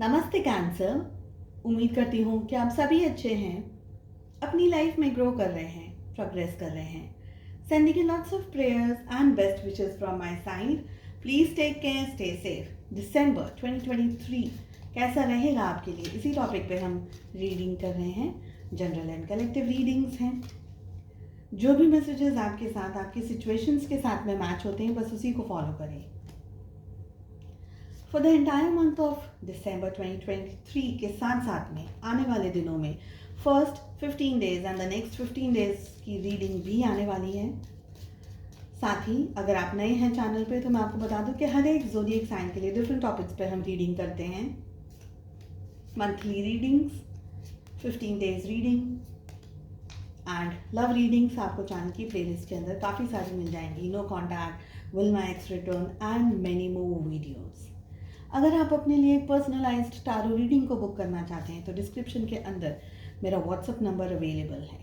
नमस्ते कैंसर। उम्मीद करती हूँ कि आप सभी अच्छे हैं, अपनी लाइफ में ग्रो कर रहे हैं, प्रोग्रेस कर रहे हैं। Sending you lots of prayers and best wishes from my side. Please take care, stay safe. दिसंबर 2023 कैसा रहेगा आपके लिए, इसी टॉपिक पे हम रीडिंग कर रहे हैं। जनरल एंड कलेक्टिव रीडिंग्स हैं। जो भी मैसेजेस आपके साथ, आपकी सिचुएशंस के साथ में मैच होते हैं, बस उसी को फॉलो करें। For the entire month of December 2023 के साथ साथ में आने वाले दिनों में first 15 days and the next 15 days की रीडिंग भी आने वाली है। साथ ही अगर आप नए हैं चैनल पे तो मैं आपको बता दूं कि हर एक ज़ोडिएक साइन के लिए डिफरेंट टॉपिक्स पे हम रीडिंग करते हैं। Monthly readings, 15 days reading and love readings आपको चैनल की प्लेलिस्ट के अंदर काफ़ी सारी मिल जाएंगी। No contact, will my ex return and many more videos. अगर आप अपने लिए एक पर्सनलाइज्ड टारो रीडिंग को बुक करना चाहते हैं तो डिस्क्रिप्शन के अंदर मेरा व्हाट्सअप नंबर अवेलेबल है।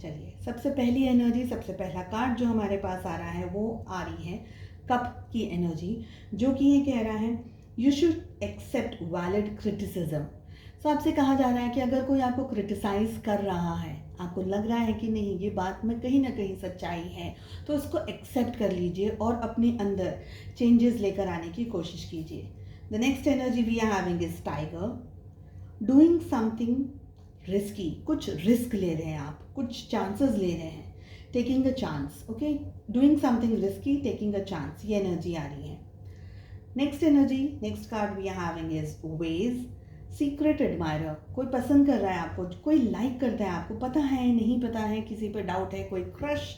चलिए, सबसे पहली एनर्जी, सबसे पहला कार्ड जो हमारे पास आ रहा है वो आ रही है कप की एनर्जी, जो कि ये कह रहा है you should accept valid criticism. तो आपसे कहा जा रहा है कि अगर कोई आपको क्रिटिसाइज कर रहा है, आपको लग रहा है कि नहीं ये बात में कहीं ना कहीं सच्चाई है, तो उसको एक्सेप्ट कर लीजिए और अपने अंदर चेंजेस लेकर आने की कोशिश कीजिए। The next energy we are having is tiger. Doing something risky. कुछ रिस्क ले रहे हैं आप, कुछ चांसेस ले रहे हैं. Taking a chance. Okay? Doing something risky, taking a chance. ये एनर्जी आ रही है. Next energy, next card we are having is ways. Secret admirer. कोई पसंद कर रहा है आपको, कोई लाइक करता है आपको, पता है नहीं पता है, किसी पर डाउट है, कोई क्रश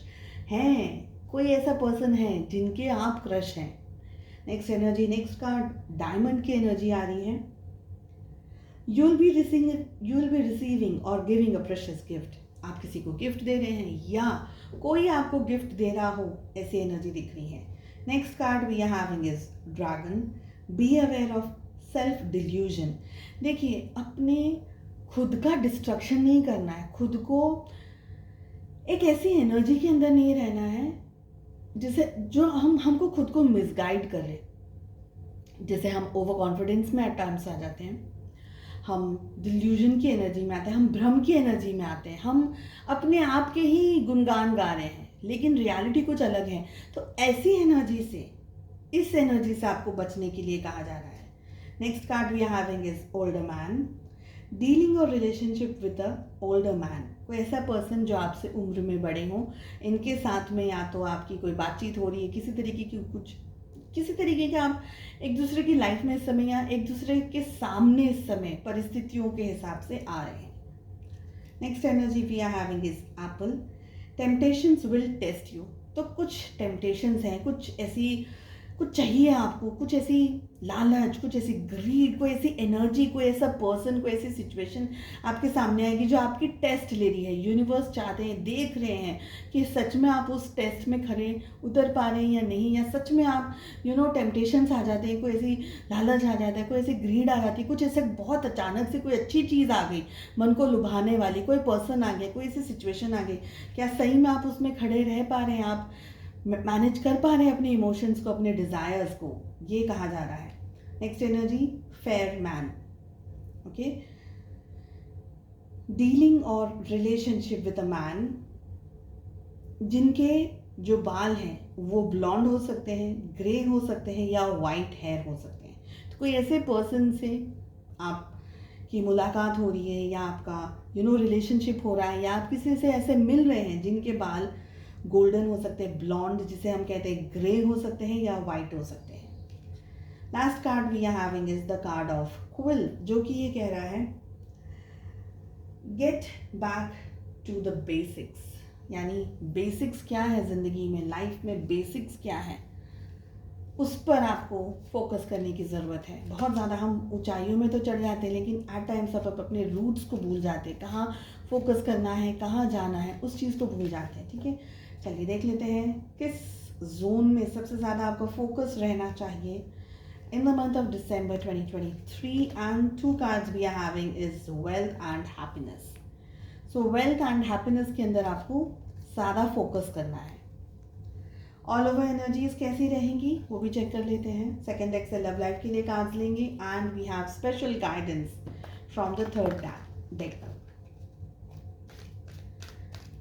है, कोई ऐसा पर्सन है जिनके आप क्रश हैं. Next energy, next card diamond की एनर्जी आ रही है. यू विल बी रिसीविंग और गिविंग अ प्रेशियस गिफ्ट. आप किसी को गिफ्ट दे रहे हैं या कोई आपको गिफ्ट दे रहा हो, ऐसी एनर्जी दिख रही है. Next card we are having is dragon. Be aware of self delusion. देखिए, अपने खुद का डिस्ट्रक्शन नहीं करना है, खुद को एक ऐसी एनर्जी के अंदर नहीं रहना है जैसे जो हमको खुद को मिसगाइड कर रहे. जैसे हम ओवर कॉन्फिडेंस में एट टाइम्स आ जाते हैं, हम डिल्यूजन की एनर्जी में आते हैं, हम भ्रम की एनर्जी में आते हैं, हम अपने आप के ही गुणगान गा रहे हैं लेकिन रियलिटी कुछ अलग है. तो ऐसी एनर्जी से, इस एनर्जी से आपको बचने के लिए कहा जा रहा है. Next card we are having is older man. Dealing और relationship with a older man. कोई ऐसा पर्सन जो आपसे उम्र में बड़े हों, इनके साथ में या तो आपकी कोई बातचीत हो रही है, किसी तरीके का आप एक दूसरे की लाइफ में इस समय या एक दूसरे के सामने इस समय परिस्थितियों के हिसाब से आ रहे हैं. Next energy we are having is apple. Temptations will test you. तो कुछ टेम्पटेशंस हैं, कुछ चाहिए आपको, कुछ ऐसी लालच, कुछ ऐसी ग्रीड, कोई ऐसी एनर्जी, कोई ऐसा पर्सन, कोई ऐसी सिचुएशन आपके सामने आएगी जो आपकी टेस्ट ले रही है. यूनिवर्स चाहते हैं, देख रहे हैं कि सच में आप उस टेस्ट में खरे उतर पा रहे हैं या नहीं, या सच में आप टेम्पटेशंस आ जाते हैं, कोई ऐसी लालच आ जाता है, कोई ऐसी ग्रीड आ जाती है, कुछ ऐसे बहुत अचानक से कोई अच्छी चीज़ आ गई, मन को लुभाने वाली, कोई पर्सन आ गया, कोई ऐसी सिचुएशन आ गई. क्या सही में आप उसमें खड़े रह पा रहे हैं, आप मैनेज कर पा रहे हैं अपने इमोशंस को, अपने डिज़ायर्स को, ये कहा जा रहा है. Next energy fair man. Okay, dealing और रिलेशनशिप विद अ मैन जिनके जो बाल हैं वो ब्लॉन्ड हो सकते हैं, ग्रे हो सकते हैं या वाइट हेयर हो सकते हैं. तो कोई ऐसे पर्सन से आपकी मुलाकात हो रही है या आपका रिलेशनशिप हो रहा है, या आप किसी से ऐसे मिल रहे हैं जिनके बाल गोल्डन हो सकते हैं, ब्लॉन्ड जिसे हम कहते हैं, ग्रे हो सकते हैं या वाइट हो सकते हैं. Last card we are having is the card of quill, जो कि ये कह रहा है get back to the basics. यानी बेसिक्स क्या है ज़िंदगी में, लाइफ में बेसिक्स क्या है, उस पर आपको फोकस करने की ज़रूरत है. बहुत ज़्यादा हम ऊंचाइयों में तो चढ़ जाते हैं लेकिन एट टाइम्स आप अपने रूट्स को भूल जाते हैं, कहाँ फोकस करना है, कहाँ जाना है, उस चीज़ को भूल जाते हैं. ठीक है, चलिए देख लेते हैं किस जोन में सबसे ज़्यादा आपका फोकस रहना चाहिए in the month of December 2023. And 2 cards we are having is wealth and happiness. So wealth and happiness के अंदर आपको ज़्यादा फोकस करना है. ऑल ओवर एनर्जीज कैसी रहेंगी वो भी चेक कर लेते हैं। सेकेंड डेक से लव लाइफ के लिए कार्ड्स लेंगे and we have special guidance from the third deck.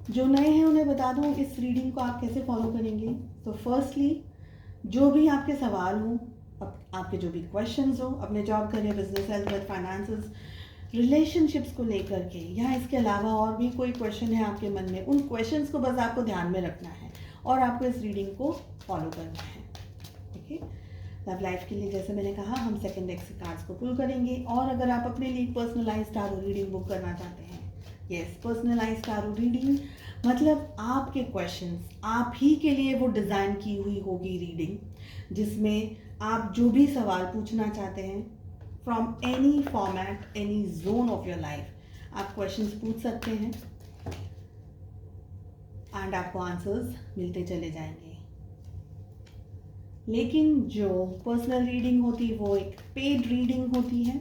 जो नए हैं उन्हें बता दूं इस रीडिंग को आप कैसे फॉलो करेंगे। तो फर्स्टली जो भी आपके सवाल हों, आपके जो भी क्वेश्चंस हो अपने job, career, business, health, wealth, finances, relationships को लेकर के, या इसके अलावा और भी कोई क्वेश्चन है आपके मन में, उन क्वेश्चंस को बस आपको ध्यान में रखना है और आपको इस रीडिंग को फॉलो करना है। ओके, लव लाइफ के लिए जैसे मैंने कहा हम सेकेंड डेक से कार्ड्स को पुल करेंगे। और अगर आप अपने लिए पर्सनलाइज्ड टारो रीडिंग बुक करना चाहते हैं, यस, पर्सनलाइज्ड टारो रीडिंग मतलब आपके क्वेश्चंस, आप ही के लिए वो डिज़ाइन की हुई होगी रीडिंग, जिसमें आप जो भी सवाल पूछना चाहते हैं from any format, any zone of your life, आप क्वेश्चंस पूछ सकते हैं एंड आपको आंसर्स मिलते चले जाएंगे। लेकिन जो पर्सनल रीडिंग होती है वो एक पेड रीडिंग होती है।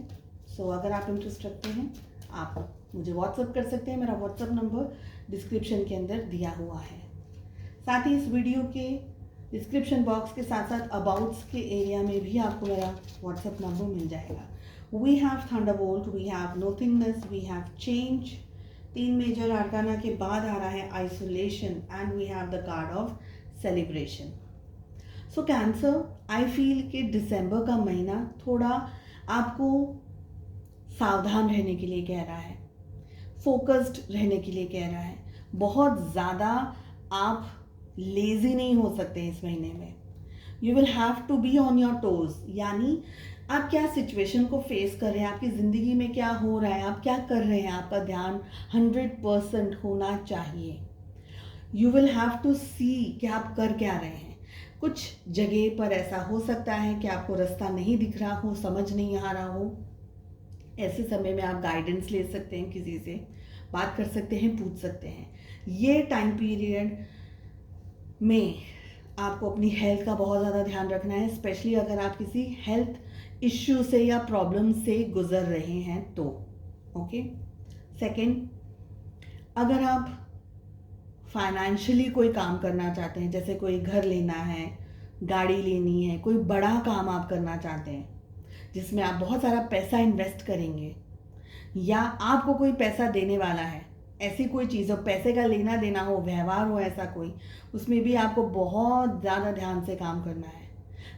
सो अगर आप इंटरेस्ट रखते हैं आप मुझे व्हाट्सअप कर सकते हैं। मेरा व्हाट्सअप नंबर डिस्क्रिप्शन के अंदर दिया हुआ है। साथ ही इस वीडियो के डिस्क्रिप्शन बॉक्स के साथ साथ अबाउट्स के एरिया में भी आपको मेरा व्हाट्सअप नंबर मिल जाएगा। We have thunderbolt, we have nothingness, we have change. 3 major arcana के बाद आ रहा है isolation and we have the card of celebration. So cancer, I feel कि दिसंबर का महीना थोड़ा आपको सावधान रहने के लिए कह रहा है, फोकस्ड रहने के लिए कह रहा है। बहुत ज़्यादा आप लेज़ी नहीं हो सकते इस महीने में। You will have to be on your toes, यानी आप क्या सिचुएशन को फेस कर रहे हैं, आपकी ज़िंदगी में क्या हो रहा है, आप क्या कर रहे हैं, आपका ध्यान 100% होना चाहिए। यू विल हैव टू सी कि आप कर क्या रहे हैं। कुछ जगह पर ऐसा हो सकता है कि आपको रास्ता नहीं दिख रहा हो, समझ नहीं आ रहा हो। ऐसे समय में आप गाइडेंस ले सकते हैं, किसी से बात कर सकते हैं, पूछ सकते हैं। ये टाइम पीरियड में आपको अपनी हेल्थ का बहुत ज़्यादा ध्यान रखना है, स्पेशली अगर आप किसी हेल्थ इश्यू से या प्रॉब्लम से गुजर रहे हैं तो। ओके, सेकंड, अगर आप फाइनेंशियली कोई काम करना चाहते हैं, जैसे कोई घर लेना है, गाड़ी लेनी है, कोई बड़ा काम आप करना चाहते हैं जिसमें आप बहुत सारा पैसा इन्वेस्ट करेंगे, या आपको कोई पैसा देने वाला है, ऐसी कोई चीज़ हो, पैसे का लेना देना हो, व्यवहार हो ऐसा कोई, उसमें भी आपको बहुत ज़्यादा ध्यान से काम करना है।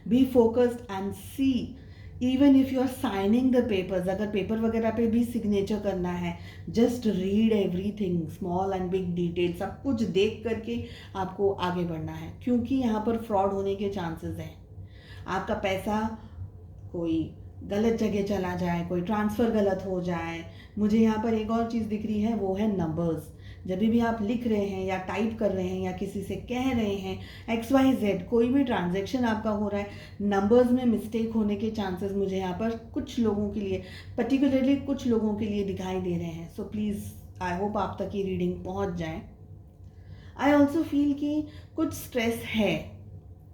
Be focused and see, even if you are signing the papers, अगर पेपर वगैरह पे भी सिग्नेचर करना है, just read everything, small and big detail, सब कुछ देख करके आपको आगे बढ़ना है, क्योंकि यहाँ पर फ्रॉड होने के चांसेस हैं। आपका पैसा कोई गलत जगह चला जाए, कोई ट्रांसफ़र गलत हो जाए। मुझे यहाँ पर एक और चीज़ दिख रही है, वो है नंबर्स। जब भी आप लिख रहे हैं या टाइप कर रहे हैं या किसी से कह रहे हैं XYZ, कोई भी ट्रांजैक्शन आपका हो रहा है, नंबर्स में मिस्टेक होने के चांसेस मुझे यहाँ पर कुछ लोगों के लिए, पर्टिकुलरली कुछ लोगों के लिए दिखाई दे रहे हैं। सो प्लीज़ आई होप आप तक ये रीडिंग पहुँच जाए। आई ऑल्सो फील कि कुछ स्ट्रेस है,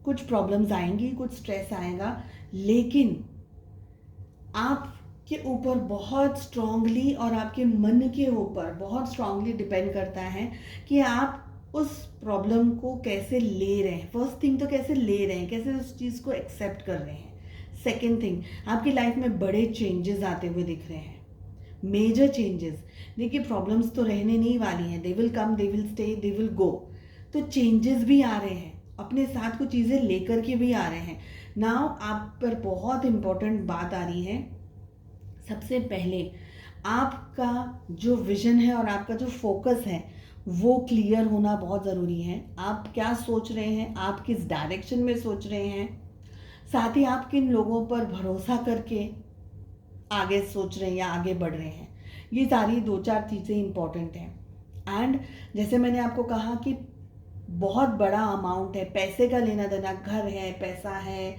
कुछ प्रॉब्लम्स आएंगी, कुछ स्ट्रेस आएगा, लेकिन आपके ऊपर बहुत स्ट्रांगली और आपके मन के ऊपर बहुत स्ट्रांगली डिपेंड करता है कि आप उस प्रॉब्लम को कैसे ले रहे हैं। फर्स्ट थिंग तो कैसे ले रहे हैं, कैसे उस चीज़ को एक्सेप्ट कर रहे हैं। सेकेंड थिंग, आपकी लाइफ में बड़े चेंजेस आते हुए दिख रहे हैं, मेजर चेंजेस। देखिए, प्रॉब्लम्स तो रहने नहीं वाली हैं, they will come, they will stay, they will go. तो चेंजेस भी आ रहे हैं, अपने साथ कुछ चीज़ें लेकर के भी आ रहे हैं। नाउ आप पर बहुत इम्पोर्टेंट बात आ रही है। सबसे पहले आपका जो विजन है और आपका जो फोकस है वो क्लियर होना बहुत ज़रूरी है। आप क्या सोच रहे हैं, आप किस डायरेक्शन में सोच रहे हैं, साथ ही आप किन लोगों पर भरोसा करके आगे सोच रहे हैं या आगे बढ़ रहे हैं। ये सारी 2-4 चीज़ें इम्पॉर्टेंट हैं। एंड जैसे मैंने आपको कहा कि बहुत बड़ा अमाउंट है, पैसे का लेना देना, घर है, पैसा है,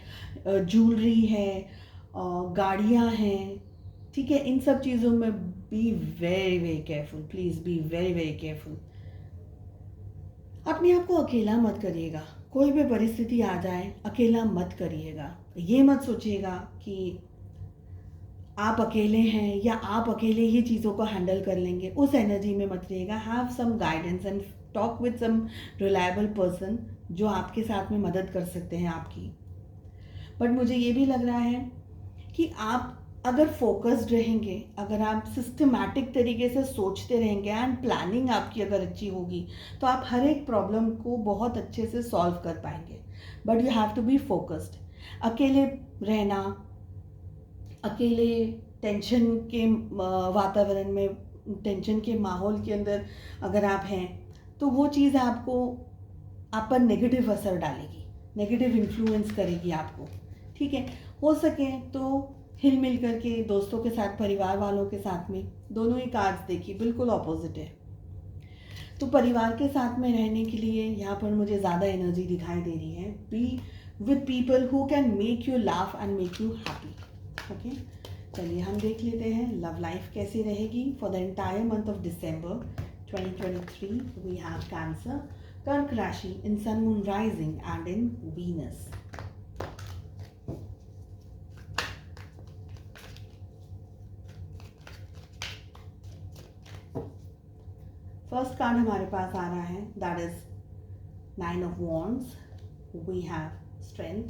ज्वेलरी है, गाड़ियाँ हैं, ठीक है, इन सब चीज़ों में be very very careful, please be very very careful. अपने आप को अकेला मत करिएगा, कोई भी परिस्थिति आ जाए अकेला मत करिएगा। ये मत सोचिएगा कि आप अकेले हैं या आप अकेले ही चीज़ों को हैंडल कर लेंगे, उस एनर्जी में मत रहिएगा। Have some guidance and talk with some reliable person जो आपके साथ में मदद कर सकते हैं आपकी। बट मुझे ये भी लग रहा है कि आप अगर फोकस्ड रहेंगे, अगर आप सिस्टमैटिक तरीके से सोचते रहेंगे एंड प्लानिंग आपकी अगर अच्छी होगी, तो आप हर एक प्रॉब्लम को बहुत अच्छे से सॉल्व कर पाएंगे। But you have to be focused. अकेले रहना, अकेले टेंशन के वातावरण में, टेंशन के माहौल के अंदर अगर आप हैं, तो वो चीज़ आपको आप पर नेगेटिव असर डालेगी, नेगेटिव इन्फ्लुएंस करेगी आपको। ठीक है, हो सके तो हिल मिल करके दोस्तों के साथ, परिवार वालों के साथ में, दोनों ही कार्ड्स देखिए बिल्कुल ऑपोजिट है। तो परिवार के साथ में रहने के लिए यहाँ पर मुझे ज़्यादा एनर्जी दिखाई दे रही है। Be with people who can make you laugh and make you happy. Okay, चलिए हम देख लेते हैं लव लाइफ कैसी रहेगी for the entire month of December 2023। We have cancer, कर्क राशि in sun moon rising and in Venus. First card हमारे पास आ रहा है, that is 9 of wands. We have strength,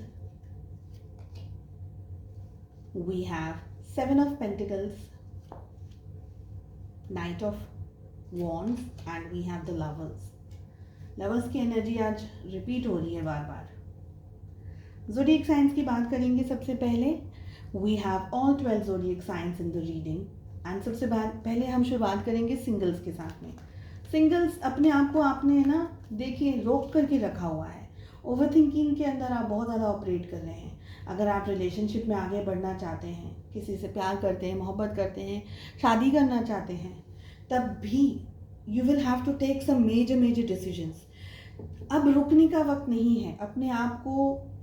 we have 7 of pentacles, knight of wands and we have the lovers. Lovers की energy आज repeat हो रही है बार बार। ज़ोडिएक साइंस की बात करेंगे सबसे पहले। We have all 12 zodiac signs in the reading and सबसे पहले हम शुरुआत करेंगे सिंगल्स के साथ में। सिंगल्स, अपने आप को आपने ना देखिए रोक करके रखा हुआ है। ओवर थिंकिंग के अंदर आप बहुत ज़्यादा ऑपरेट कर रहे हैं। अगर आप रिलेशनशिप में आगे बढ़ना चाहते हैं, किसी से प्यार करते हैं, मोहब्बत करते हैं, शादी करना चाहते हैं, तब भी you will have to take some major decisions. अब रुकने का वक्त नहीं है। अपने आप को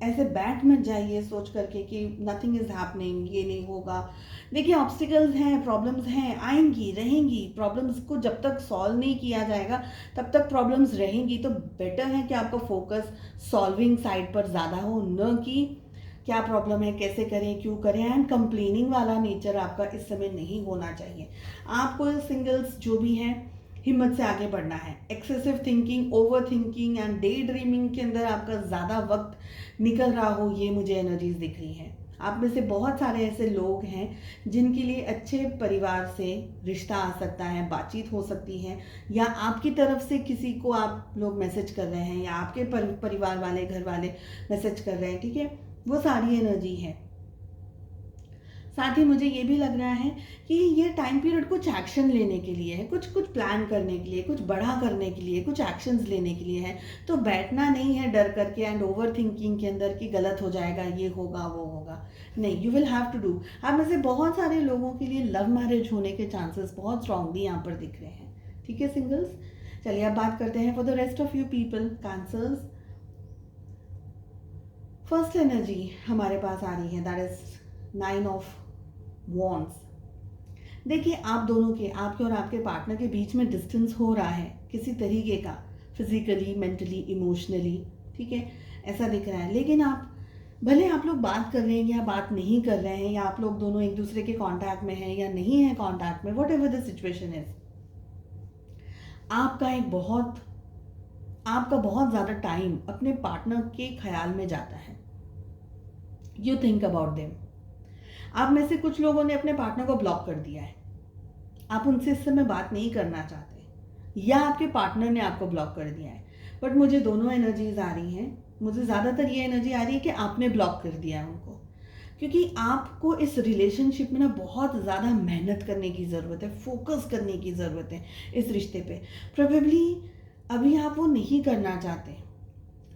ऐसे बैठ मत जाइए सोच करके कि नथिंग इज़ हैपनिंग, ये नहीं होगा। देखिए ऑब्स्टिकल्स हैं, प्रॉब्लम्स हैं, आएंगी रहेंगी। प्रॉब्लम्स को जब तक सॉल्व नहीं किया जाएगा तब तक प्रॉब्लम्स रहेंगी। तो बेटर है कि आपका फोकस सॉल्विंग साइड पर ज़्यादा हो, न कि क्या प्रॉब्लम है, कैसे करें, क्यों करें। एंड कंप्लेनिंग वाला नेचर आपका इस समय नहीं होना चाहिए। आपको सिंगल्स जो भी हैं, हिम्मत से आगे बढ़ना है। Excessive thinking, over thinking and day dreaming के अंदर आपका ज़्यादा वक्त निकल रहा हो, ये मुझे एनर्जीज दिख रही हैं। आप में से बहुत सारे ऐसे लोग हैं जिनके लिए अच्छे परिवार से रिश्ता आ सकता है, बातचीत हो सकती है, या आपकी तरफ से किसी को आप लोग मैसेज कर रहे हैं, या आपके परिवार वाले, घर वाले मैसेज कर रहे हैं। ठीक है, वो सारी एनर्जी है। साथ ही मुझे ये भी लग रहा है कि ये टाइम पीरियड कुछ एक्शन लेने के लिए है, कुछ प्लान करने के लिए, कुछ बड़ा करने के लिए, कुछ एक्शंस लेने के लिए है। तो बैठना नहीं है डर करके एंड ओवर थिंकिंग के अंदर कि गलत हो जाएगा, ये होगा, वो होगा। नहीं, you will have to do. आप में से बहुत सारे लोगों के लिए लव मैरिज होने के चांसेस बहुत स्ट्रांगली यहाँ पर दिख रहे हैं। ठीक है सिंगल्स, चलिए अब बात करते हैं for the rest of you people, cancers. First energy हमारे पास आ रही है, दैट इज 9 ऑफ वॉन्ड्स। देखिए आप दोनों के, आपके और आपके पार्टनर के बीच में डिस्टेंस हो रहा है किसी तरीके का, फिजिकली, मेंटली, इमोशनली। ठीक है, ऐसा दिख रहा है। लेकिन आप भले आप लोग बात कर रहे हैं या बात नहीं कर रहे हैं, या आप लोग दोनों एक दूसरे के कांटेक्ट में हैं या नहीं है कांटेक्ट में, what ever the situation is, आपका बहुत ज़्यादा टाइम अपने पार्टनर के ख्याल में जाता है। You think about them. आप में से कुछ लोगों ने अपने पार्टनर को ब्लॉक कर दिया है। आप उनसे इस समय बात नहीं करना चाहते, या आपके पार्टनर ने आपको ब्लॉक कर दिया है। बट मुझे दोनों एनर्जीज आ रही हैं। मुझे ज़्यादातर ये एनर्जी आ रही है कि आपने ब्लॉक कर दिया है उनको, क्योंकि आपको इस रिलेशनशिप में ना बहुत ज़्यादा मेहनत करने की ज़रूरत है, फोकस करने की ज़रूरत है इस रिश्ते पे। प्रोबेबली अभी आप वो नहीं करना चाहते।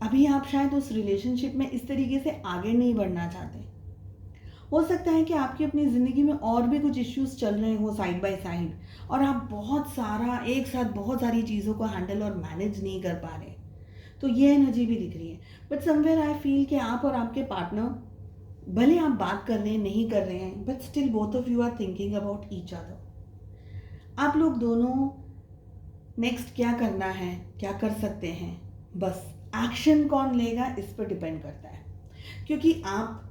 अभी आप शायद उस रिलेशनशिप में इस तरीके से आगे नहीं बढ़ना चाहते। हो सकता है कि आपकी अपनी ज़िंदगी में और भी कुछ इश्यूज चल रहे हो साइड बाय साइड, और आप बहुत सारा एक साथ बहुत सारी चीज़ों को हैंडल और मैनेज नहीं कर पा रहे। तो ये एनर्जी भी दिख रही है। बट समवेयर आई फील कि आप और आपके पार्टनर, भले आप बात कर रहे हैं, नहीं कर रहे हैं, but still both of you are thinking about each other. आप लोग दोनों नेक्स्ट क्या करना है, क्या कर सकते हैं, बस एक्शन कौन लेगा इस पर डिपेंड करता है। क्योंकि आप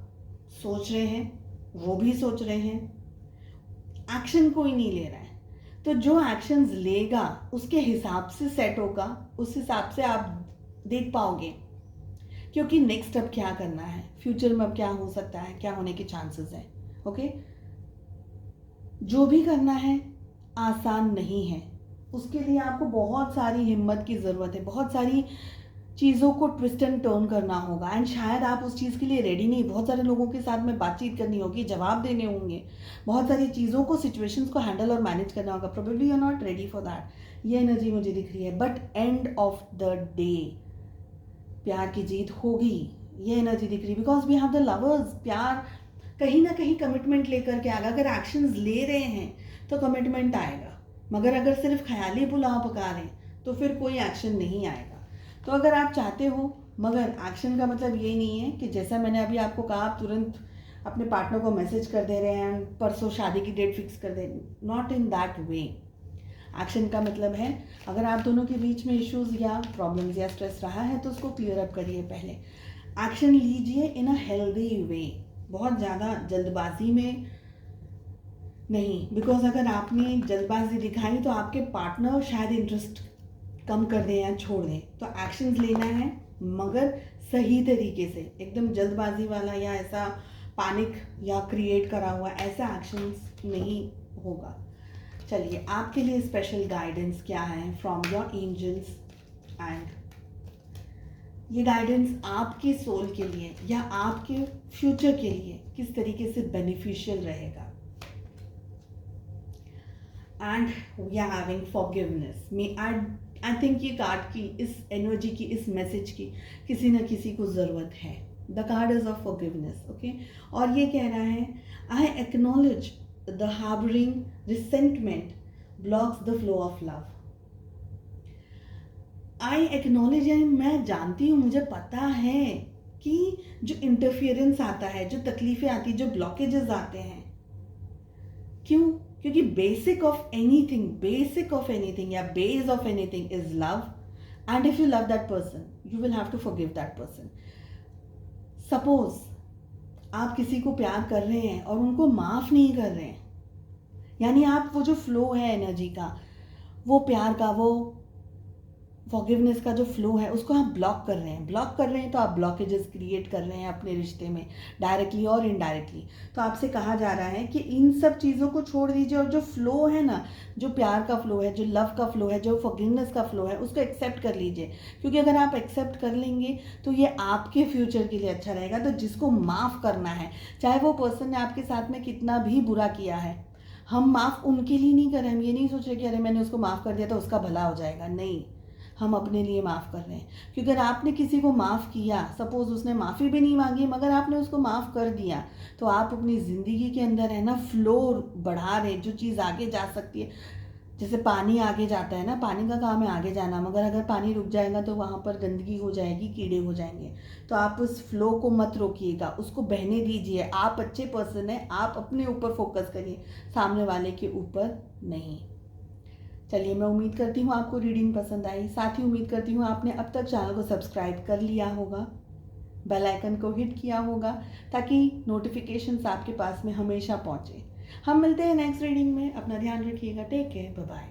सोच रहे हैं, वो भी सोच रहे हैं, एक्शन कोई नहीं ले रहा है। तो जो एक्शंस लेगा उसके हिसाब से सेट होगा, उस हिसाब से आप देख पाओगे क्योंकि नेक्स्ट अब क्या करना है, फ्यूचर में अब क्या हो सकता है, क्या होने के चांसेस हैं। ओके, जो भी करना है आसान नहीं है, उसके लिए आपको बहुत सारी हिम्मत की ज़रूरत है, बहुत सारी चीज़ों को ट्विस्ट एंड टर्न करना होगा, एंड शायद आप उस चीज़ के लिए रेडी नहीं। बहुत सारे लोगों के साथ में बातचीत करनी होगी, जवाब देने होंगे, बहुत सारी चीज़ों को, सिचुएशंस को हैंडल और मैनेज करना होगा। Probably you are not ready for that, ये एनर्जी मुझे दिख रही है। But end of the day प्यार की जीत होगी, ये एनर्जी दिख रही है, because we have the lovers. प्यार कहीं ना कहीं कमिटमेंट लेकर के आएगा। अगर एक्शंस ले रहे हैं तो कमिटमेंट आएगा, मगर अगर सिर्फ ख्याली पुलाव पका रहे हैं तो फिर कोई एक्शन नहीं आएगा। तो अगर आप चाहते हो, मगर एक्शन का मतलब ये नहीं है कि जैसा मैंने अभी आपको कहा आप तुरंत अपने पार्टनर को मैसेज कर दे रहे हैं, परसों शादी की डेट फिक्स कर दे, not in that way. Action का मतलब है अगर आप दोनों के बीच में इश्यूज या प्रॉब्लम्स या स्ट्रेस रहा है तो उसको क्लियर अप करिए, पहले एक्शन लीजिए इन अ हेल्दी वे, बहुत ज़्यादा जल्दबाजी में नहीं। बिकॉज अगर आपने जल्दबाजी दिखाई तो आपके पार्टनर शायद इंटरेस्ट कम कर दें या छोड़ दें। तो एक्शंस लेना है मगर सही तरीके से, एकदम जल्दबाजी वाला या ऐसा पैनिक या क्रिएट करा हुआ ऐसा एक्शंस नहीं होगा। चलिए, आपके लिए स्पेशल गाइडेंस क्या है फ्रॉम योर एंजल्स, एंड ये गाइडेंस आपके सोल के लिए या आपके फ्यूचर के लिए किस तरीके से बेनिफिशियल रहेगा। And we are having forgiveness. May I think ये कार्ड की, इस एनर्जी की, इस मैसेज की किसी न किसी को ज़रूरत है। The card is of forgiveness. Okay, और ये कह रहा है I acknowledge the harbouring resentment blocks the flow of love. I acknowledge, यानी मैं जानती हूँ, मुझे पता है कि जो इंटरफियरेंस आता है, जो तकलीफें आती, जो ब्लॉकेजेस आते हैं, क्यों? क्योंकि बेसिक ऑफ एनीथिंग या base of anything is love, and if you love that person you will have to forgive that person. Suppose आप किसी को प्यार कर रहे हैं और उनको माफ नहीं कर रहे हैं, यानी आप वो जो फ्लो है एनर्जी का, वो प्यार का, वो फॉरगिवनेस का जो फ्लो है, उसको आप ब्लॉक कर रहे हैं तो आप ब्लॉकेजेस क्रिएट कर रहे हैं अपने रिश्ते में, डायरेक्टली और इनडायरेक्टली। तो आपसे कहा जा रहा है कि इन सब चीज़ों को छोड़ दीजिए और जो फ्लो है ना, जो प्यार का फ्लो है, जो लव का फ्लो है, जो फॉरगिवनेस का फ्लो है, उसको एक्सेप्ट कर लीजिए। क्योंकि अगर आप एक्सेप्ट कर लेंगे तो ये आपके फ्यूचर के लिए अच्छा रहेगा। तो जिसको माफ़ करना है, चाहे वो पर्सन ने आपके साथ में कितना भी बुरा किया है, हम माफ़ उनके लिए नहीं कर रहे हैं। हम ये नहीं सोच रहे कि अरे मैंने उसको माफ़ कर दिया तो उसका भला हो जाएगा, नहीं, हम अपने लिए माफ़ कर रहे हैं। क्योंकि अगर आपने किसी को माफ़ किया, सपोज़ उसने माफ़ी भी नहीं मांगी मगर आपने उसको माफ़ कर दिया, तो आप अपनी ज़िंदगी के अंदर है ना फ्लो बढ़ा रहे, जो चीज़ आगे जा सकती है। जैसे पानी आगे जाता है ना, पानी का काम है आगे जाना, मगर अगर पानी रुक जाएगा तो वहाँ पर गंदगी हो जाएगी, कीड़े हो जाएंगे। तो आप उस फ्लो को मत रोकिएगा, उसको बहने दीजिए। आप अच्छे पर्सन हैं, आप अपने ऊपर फोकस करिए, सामने वाले के ऊपर नहीं। चलिए, मैं उम्मीद करती हूँ आपको रीडिंग पसंद आई। साथ ही उम्मीद करती हूँ आपने अब तक चैनल को सब्सक्राइब कर लिया होगा, बेल आइकन को हिट किया होगा, ताकि नोटिफिकेशंस आपके पास में हमेशा पहुँचे। हम मिलते हैं नेक्स्ट रीडिंग में। अपना ध्यान रखिएगा। Take care, bye bye.